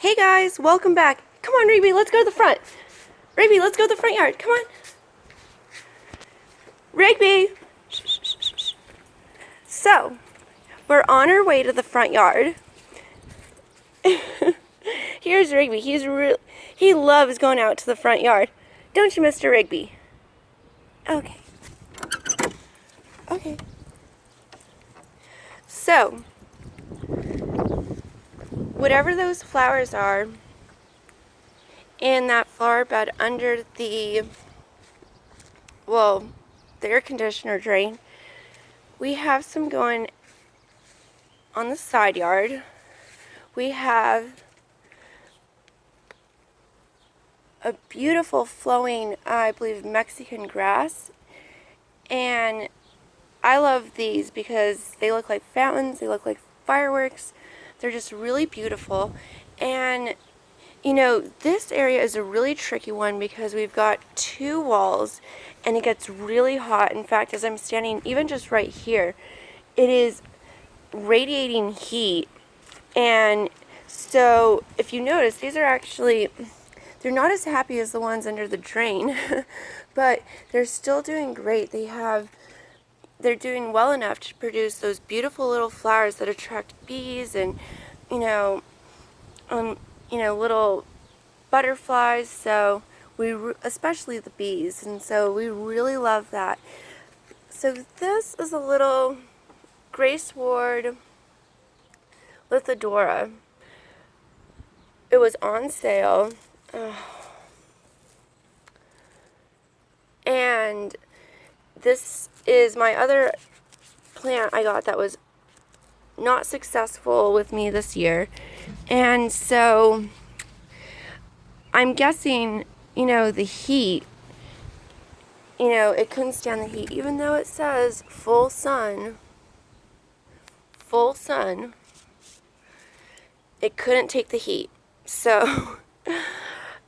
Hey guys, welcome back. Come on, Rigby, let's go to the front. Rigby, let's go to the front yard. Come on. Rigby. So, we're on our way to the front yard. Here's Rigby. He loves going out to the front yard. Don't you, Mr. Rigby? Okay. Okay. So, whatever those flowers are in that flower bed under the air conditioner drain, we have some going on the side yard. We have a beautiful flowing, I believe, Mexican grass. And I love these because they look like fountains, they look like fireworks. They're just really beautiful. And you know, this area is a really tricky one because we've got two walls and it gets really hot. In fact, as I'm standing even just right here, it is radiating heat. And so if you notice, these are actually, they're not as happy as the ones under the drain, but they're still doing great. They're doing well enough to produce those beautiful little flowers that attract bees and, little butterflies. So especially the bees, and so we really love that. So this is a little Grace Ward Lithidora. It was on sale. And this is my other plant I got that was not successful with me this year. And so I'm guessing, the heat, it couldn't stand the heat. Even though it says full sun, it couldn't take the heat. So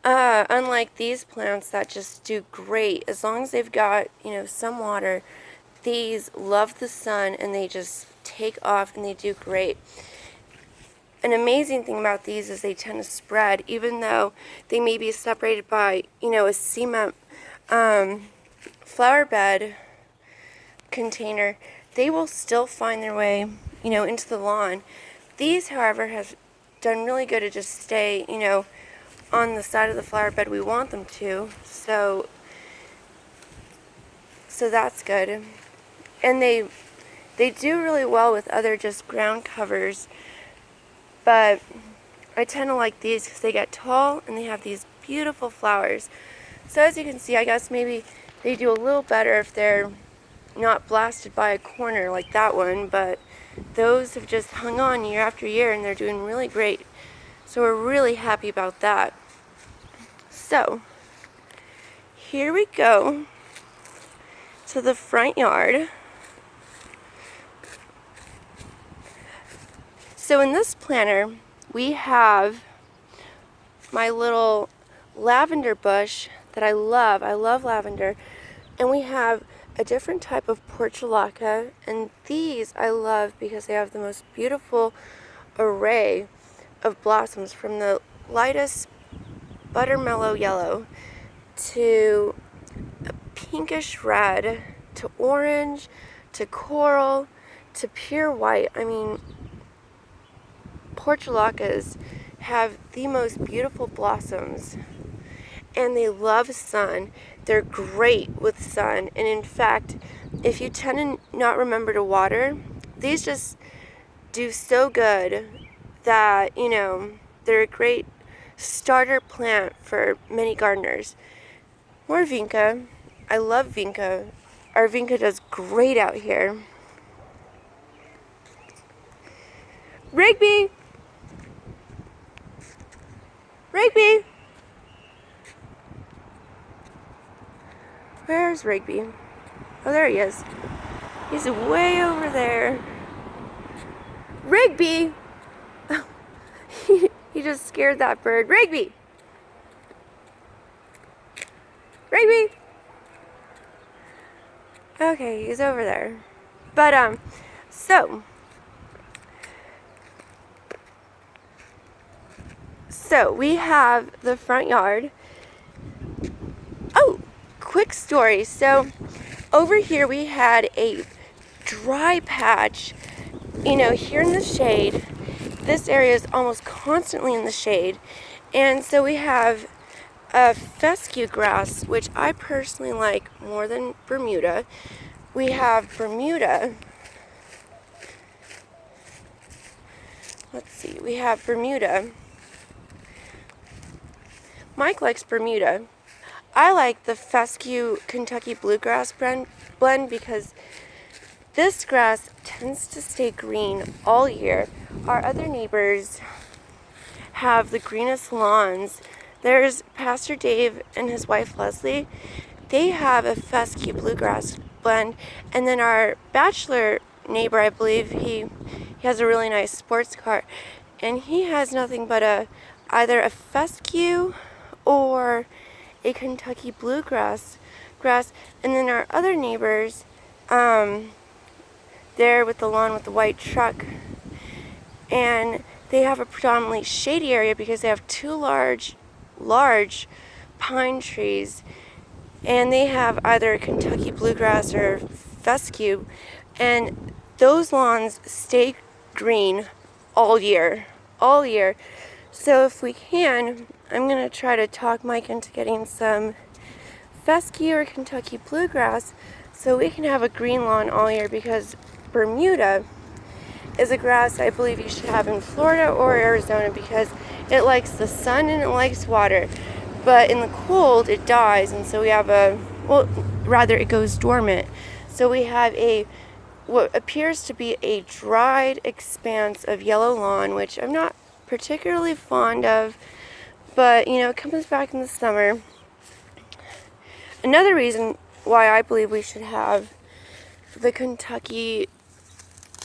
unlike these plants that just do great, as long as they've got, some water, these love the sun and they just take off and they do great. An amazing thing about these is they tend to spread, even though they may be separated by, a cement flower bed container. They will still find their way, into the lawn. These, however, have done really good to just stay, on the side of the flower bed we want them to. So that's good. And they do really well with other just ground covers. But I tend to like these because they get tall and they have these beautiful flowers. So as you can see, I guess maybe they do a little better if they're not blasted by a corner like that one. But those have just hung on year after year and they're doing really great. So we're really happy about that. So here we go to the front yard. So in this planter, we have my little lavender bush that I love. I love lavender. And we have a different type of portulaca. And these I love because they have the most beautiful array of blossoms, from the lightest buttermellow yellow to a pinkish red to orange to coral to pure white. I mean, portulacas have the most beautiful blossoms and they love sun. They're great with sun, and in fact, if you tend to not remember to water, these just do so good that, they're a great starter plant for many gardeners. More vinca. I love vinca. Our vinca does great out here. Rigby! Rigby! Where's Rigby? Oh, there he is. He's way over there. Rigby! He just scared that bird. Rigby! Rigby! Okay, he's over there. But, So we have the front yard. Oh, quick story. So over here we had a dry patch, here in the shade. This area is almost constantly in the shade. And so we have a fescue grass, which I personally like more than Bermuda. We have Bermuda. Let's see, we have Bermuda. Mike likes Bermuda. I like the fescue Kentucky bluegrass blend because this grass tends to stay green all year. Our other neighbors have the greenest lawns. There's Pastor Dave and his wife Leslie. They have a fescue bluegrass blend. And then our bachelor neighbor, I believe, he has a really nice sports car. And he has nothing but either a fescue or a Kentucky bluegrass grass. And then our other neighbors, there with the lawn with the white truck, and they have a predominantly shady area because they have two large pine trees, and they have either a Kentucky bluegrass or fescue, and those lawns stay green all year. So if we can, I'm going to try to talk Mike into getting some fescue or Kentucky bluegrass so we can have a green lawn all year, because Bermuda is a grass I believe you should have in Florida or Arizona because it likes the sun and it likes water. But in the cold, it dies, and so we have it goes dormant. So we have what appears to be a dried expanse of yellow lawn, which I'm not particularly fond of, but it comes back in the summer. Another reason why I believe we should have the Kentucky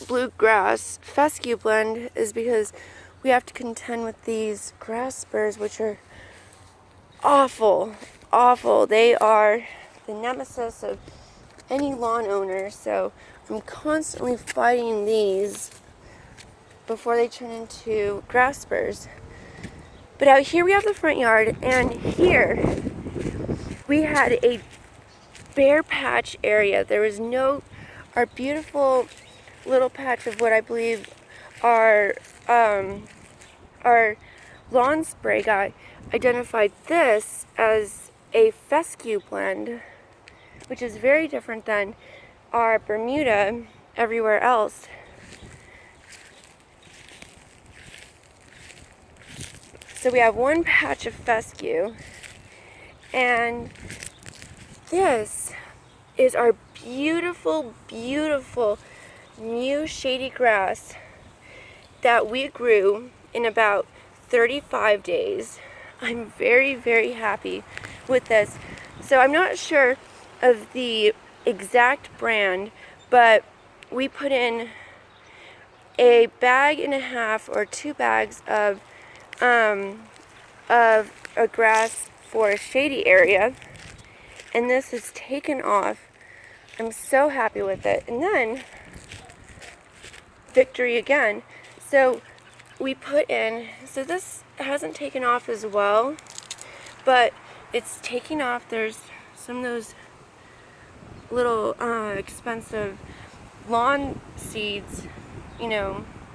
bluegrass fescue blend is because we have to contend with these grass spurs, which are awful. They are the nemesis of any lawn owner, so I'm constantly fighting these before they turn into grass spurs. But out here we have the front yard, and here we had a bare patch area. There was our beautiful little patch of what I believe our lawn spray guy identified this as a fescue blend, which is very different than our Bermuda everywhere else. So we have one patch of fescue, and this is our beautiful new shady grass that we grew in about 35 days. I'm very, very happy with this. So I'm not sure of the exact brand, but we put in a bag and a half or 2 bags of a grass for a shady area, and this is taken off. I'm so happy with it. And then victory again. So we put in, so this hasn't taken off as well, but it's taking off. There's some of those little expensive lawn seeds,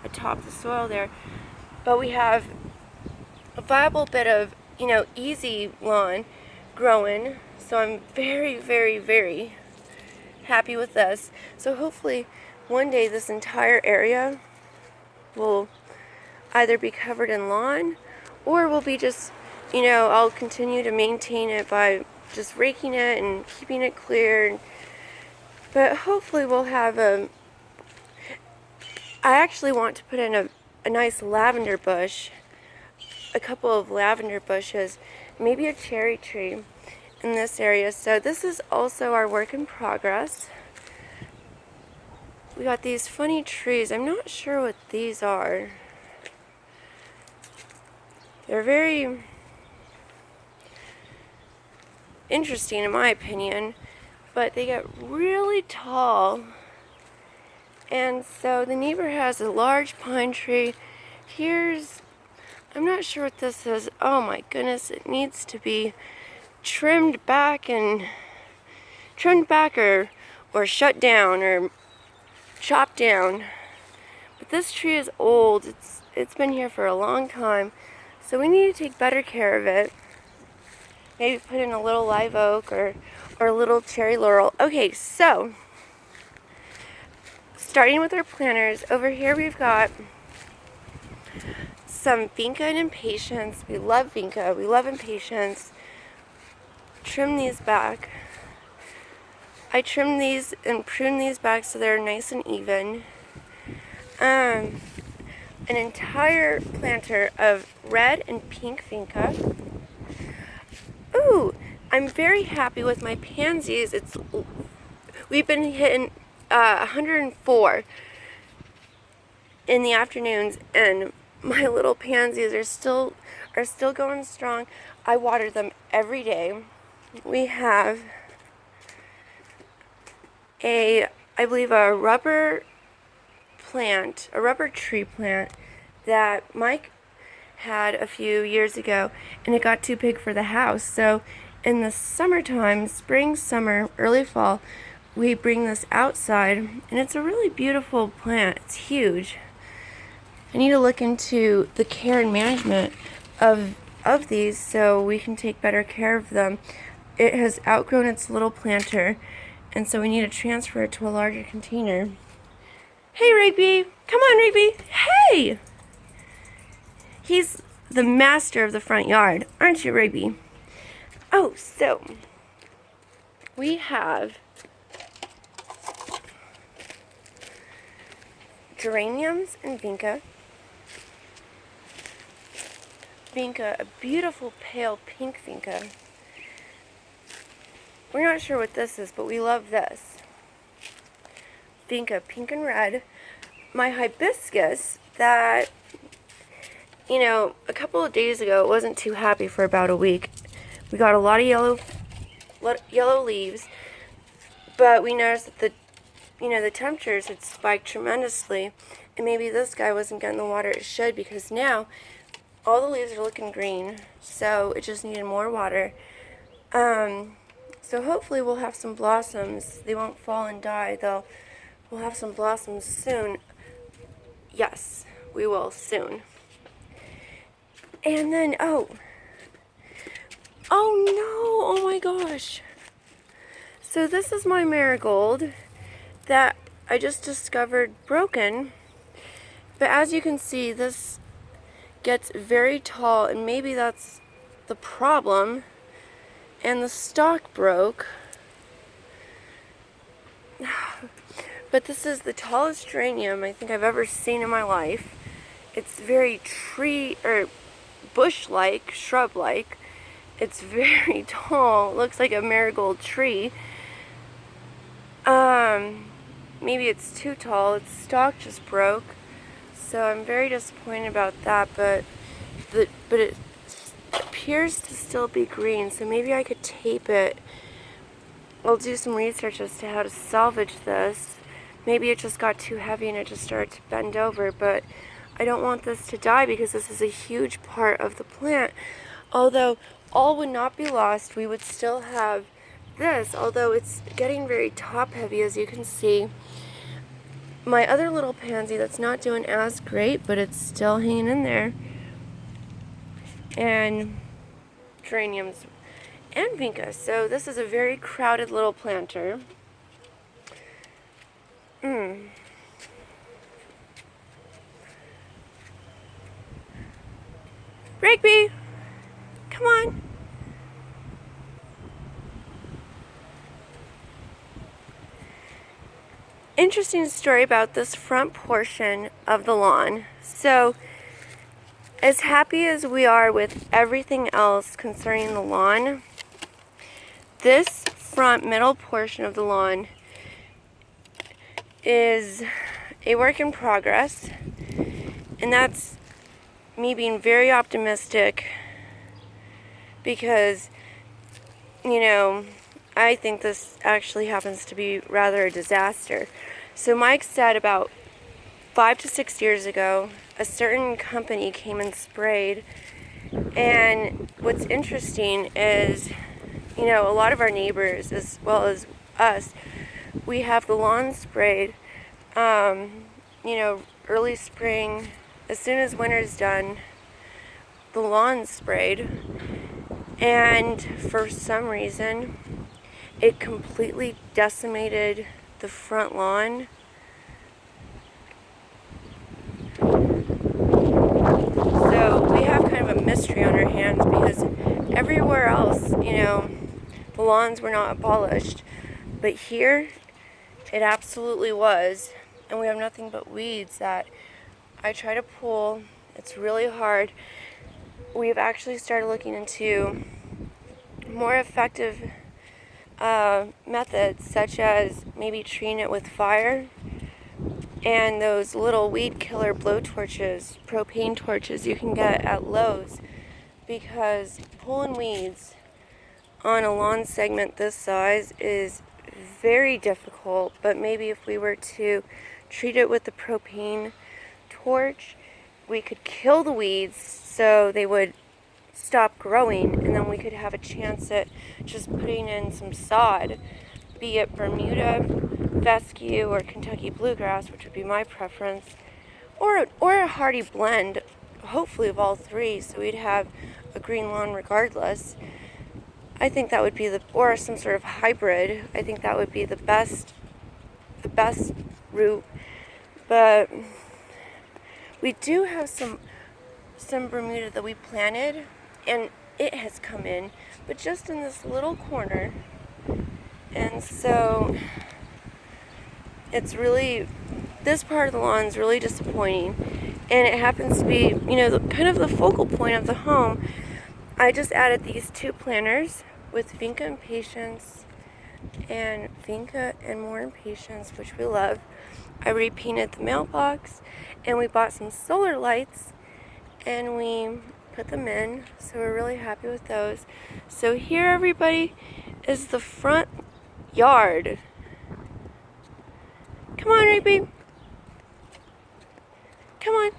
atop the soil there. But we have a viable bit of, easy lawn growing. So I'm very, very, very happy with this. So hopefully one day this entire area will either be covered in lawn, or will be just, I'll continue to maintain it by just raking it and keeping it clear. But hopefully we'll have I actually want to put in a nice lavender bush, a couple of lavender bushes, maybe a cherry tree in this area. So this is also our work in progress. We got these funny trees. I'm not sure what these are. They're very interesting in my opinion, but they get really tall. And so the neighbor has a large pine tree. Here's I'm not sure what this is. Oh my goodness, it needs to be trimmed back or shut down or chopped down. But this tree is old. It's been here for a long time. So we need to take better care of it. Maybe put in a little live oak or a little cherry laurel. Okay, so starting with our planters, over here we've got some Vinca and Impatiens. We love Vinca, we love Impatiens. Trim these back. I trim these and prune these back so they're nice and even. An entire planter of red and pink Vinca. Ooh, I'm very happy with my pansies. We've been hitting 104 in the afternoons, and my little pansies are still going strong. I water them every day. We have I believe a rubber tree plant that Mike had a few years ago, and it got too big for the house. So in the summertime, spring, summer, early fall, we bring this outside, and it's a really beautiful plant. It's huge. I need to look into the care and management of these so we can take better care of them. It has outgrown its little planter, and so we need to transfer it to a larger container. Hey, Rigby! Come on, Rigby! Hey! He's the master of the front yard, aren't you, Rigby? Oh, so we have geraniums and Vinca. Vinca, a beautiful pale pink Vinca. We're not sure what this is, but we love this. Vinca, pink and red. My hibiscus that, a couple of days ago, it wasn't too happy for about a week. We got a lot of yellow leaves, but we noticed that the temperatures had spiked tremendously, and maybe this guy wasn't getting the water it should, because now all the leaves are looking green, so it just needed more water. So hopefully we'll have some blossoms. They won't fall and die, though. We'll have some blossoms soon. Yes, we will soon. And then, oh no, oh my gosh. So this is my marigold that I just discovered broken. But as you can see, this gets very tall, and maybe that's the problem. And the stalk broke. But this is the tallest geranium I think I've ever seen in my life. It's very bush-like, shrub-like. It's very tall. It looks like a marigold tree. Maybe it's too tall. Its stalk just broke. So I'm very disappointed about that, but it appears to still be green, so maybe I could tape it. I'll do some research as to how to salvage this. Maybe it just got too heavy and it just started to bend over, but I don't want this to die because this is a huge part of the plant. Although all would not be lost, we would still have this, although it's getting very top heavy, as you can see. My other little pansy that's not doing as great, but it's still hanging in there. And geraniums and Vinca. So this is a very crowded little planter. Rigby, come on. Interesting story about this front portion of the lawn. So, as happy as we are with everything else concerning the lawn, this front middle portion of the lawn is a work in progress, and that's me being very optimistic because, I think this actually happens to be rather a disaster. So Mike said about 5 to 6 years ago, a certain company came and sprayed. And what's interesting is, a lot of our neighbors, as well as us, we have the lawn sprayed, early spring. As soon as winter's done, the lawn's sprayed. And for some reason, it completely decimated the front lawn. So we have kind of a mystery on our hands because everywhere else, the lawns were not abolished. But here, it absolutely was. And we have nothing but weeds that I try to pull. It's really hard. We've actually started looking into more effective methods, such as maybe treating it with fire and those little weed killer blow torches, propane torches you can get at Lowe's, because pulling weeds on a lawn segment this size is very difficult. But maybe if we were to treat it with the propane torch, we could kill the weeds so they would stop growing, and then we could have a chance at just putting in some sod, be it Bermuda, fescue, or Kentucky bluegrass, which would be my preference, or a hardy blend, hopefully of all three, so we'd have a green lawn regardless. I think that would be or some sort of hybrid. I think that would be the best route. But we do have some Bermuda that we planted, and it has come in, but just in this little corner. And so this part of the lawn is really disappointing, and it happens to be, kind of the focal point of the home. I just added these 2 planters with Vinca Impatiens and Vinca and More Impatiens, which we love. I repainted the mailbox, and we bought some solar lights, and we put them in, so we're really happy with those. So here, everybody, is the front yard. Come on, Reapy. Come on.